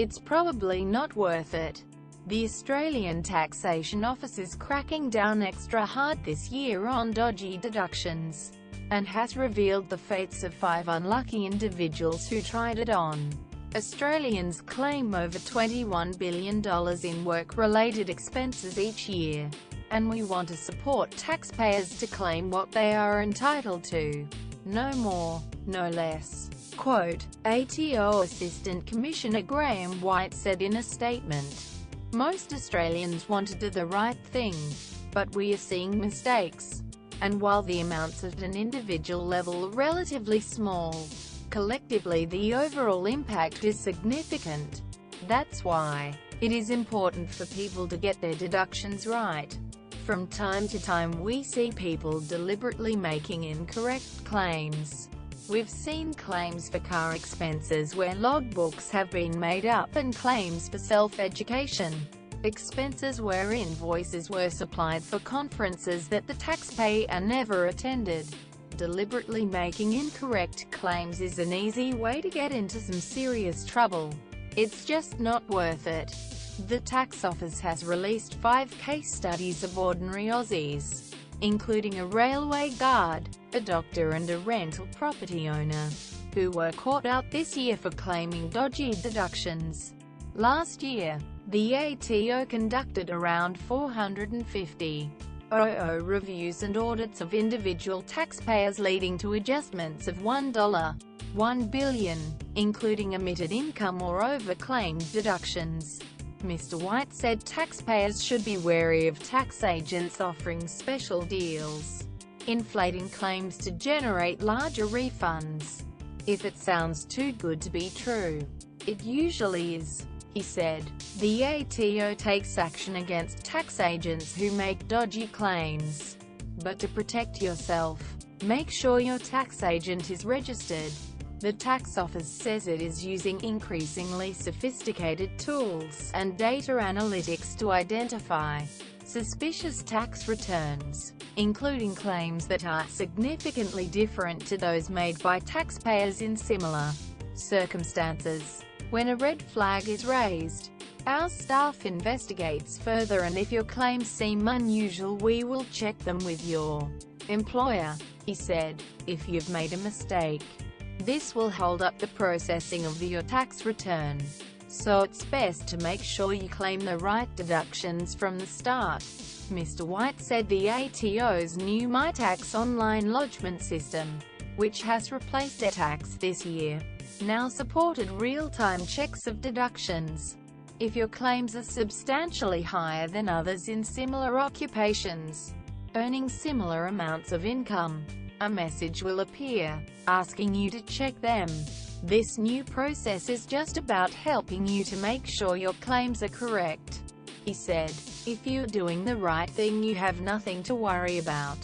It's probably not worth it. The Australian Taxation Office is cracking down extra hard this year on dodgy deductions, and has revealed the fates of 5 unlucky individuals who tried it on. Australians claim over $21 billion in work-related expenses each year, and we want to support taxpayers to claim what they are entitled to. No more, no less. Quote, ATO Assistant Commissioner Graham Whyte said in a statement. Most Australians want to do the right thing, but we are seeing mistakes. And while the amounts at an individual level are relatively small, collectively the overall impact is significant. That's why it is important for people to get their deductions right. From time to time we see people deliberately making incorrect claims. We've seen claims for car expenses where logbooks have been made up, and claims for self-education expenses where invoices were supplied for conferences that the taxpayer never attended. Deliberately making incorrect claims is an easy way to get into some serious trouble. It's just not worth it. The Tax Office has released 5 case studies of ordinary Aussies, including a railway guard, a doctor and a rental property owner, who were caught out this year for claiming dodgy deductions. Last year, the ATO conducted around 450 OO reviews and audits of individual taxpayers, leading to adjustments of $1 billion, including omitted income or over-claimed deductions. Mr. Whyte said taxpayers should be wary of tax agents offering special deals, inflating claims to generate larger refunds. If it sounds too good to be true, it usually is, he said. The ATO takes action against tax agents who make dodgy claims. But to protect yourself, make sure your tax agent is registered. The Tax Office says it is using increasingly sophisticated tools and data analytics to identify suspicious tax returns, including claims that are significantly different to those made by taxpayers in similar circumstances. When a red flag is raised, our staff investigates further, and if your claims seem unusual we will check them with your employer, he said. If you've made a mistake, this will hold up the processing of your tax return. So it's best to make sure you claim the right deductions from the start. Mr. Whyte said the ATO's new MyTax online lodgement system, which has replaced ATAX this year, now supported real-time checks of deductions. If your claims are substantially higher than others in similar occupations, earning similar amounts of income, a message will appear, asking you to check them. This new process is just about helping you to make sure your claims are correct, he said. If you're doing the right thing you have nothing to worry about.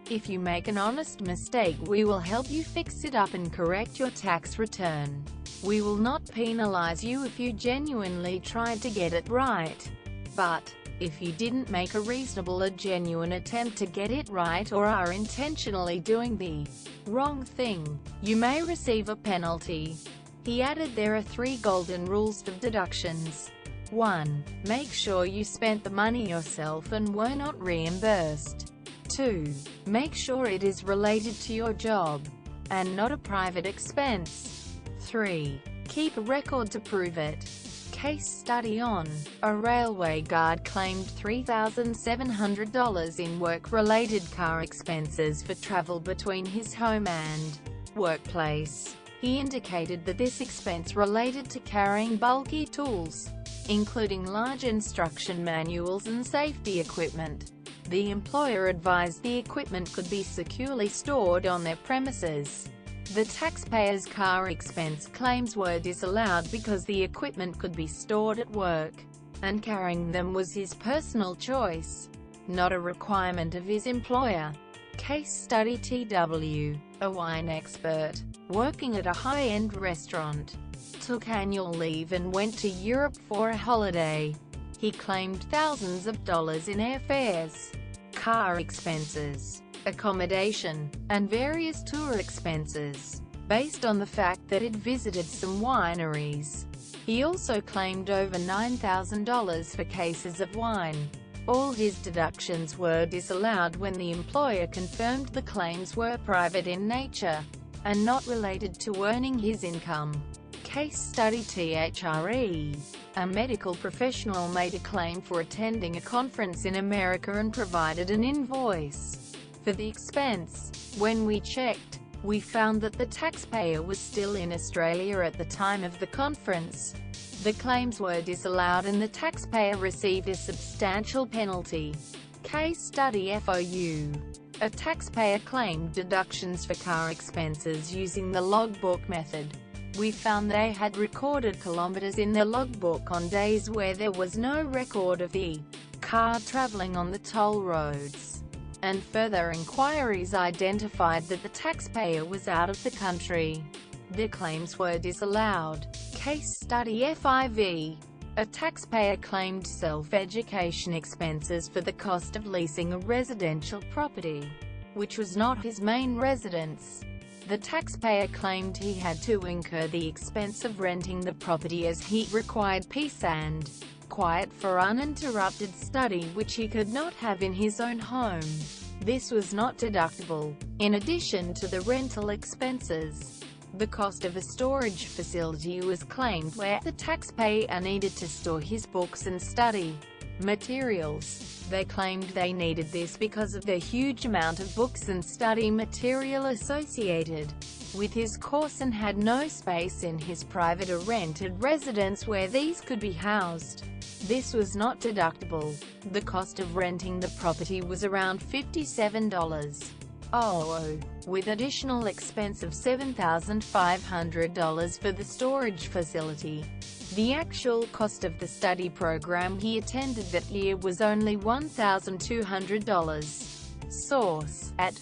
If you make an honest mistake we will help you fix it up and correct your tax return. We will not penalize you if you genuinely tried to get it right. But if you didn't make a reasonable or genuine attempt to get it right, or are intentionally doing the wrong thing, you may receive a penalty. He added there are 3 golden rules of deductions. 1. Make sure you spent the money yourself and were not reimbursed. 2. Make sure it is related to your job, and not a private expense. 3. Keep a record to prove it. Case study on: a railway guard claimed $3,700 in work-related car expenses for travel between his home and workplace. He indicated that this expense related to carrying bulky tools, including large instruction manuals and safety equipment. The employer advised the equipment could be securely stored on their premises. The taxpayer's car expense claims were disallowed because the equipment could be stored at work, and carrying them was his personal choice, not a requirement of his employer. Case study: TW, a wine expert, working at a high-end restaurant, took annual leave and went to Europe for a holiday. He claimed thousands of dollars in airfares, car expenses, accommodation, and various tour expenses, based on the fact that it visited some wineries. He also claimed over $9,000 for cases of wine. All his deductions were disallowed when the employer confirmed the claims were private in nature and not related to earning his income. Case study. THRE. A medical professional made a claim for attending a conference in America and provided an invoice for the expense. When we checked, we found that the taxpayer was still in Australia at the time of the conference. The claims were disallowed and the taxpayer received a substantial penalty. Case study. FOU. A taxpayer claimed deductions for car expenses using the logbook method. We found they had recorded kilometers in their logbook on days where there was no record of the car traveling on the toll roads. And further inquiries identified that the taxpayer was out of the country. The claims were disallowed. Case study. FIV. A taxpayer claimed self-education expenses for the cost of leasing a residential property, which was not his main residence. The taxpayer claimed he had to incur the expense of renting the property as he required peace and quiet for uninterrupted study which he could not have in his own home. This was not deductible. In addition to the rental expenses, the cost of a storage facility was claimed where the taxpayer needed to store his books and study materials. They claimed they needed this because of the huge amount of books and study material associated with his course and had no space in his private or rented residence where these could be housed. This was not deductible. The cost of renting the property was around $57. With additional expense of $7,500 for the storage facility. The actual cost of the study program he attended that year was only $1,200. Source: at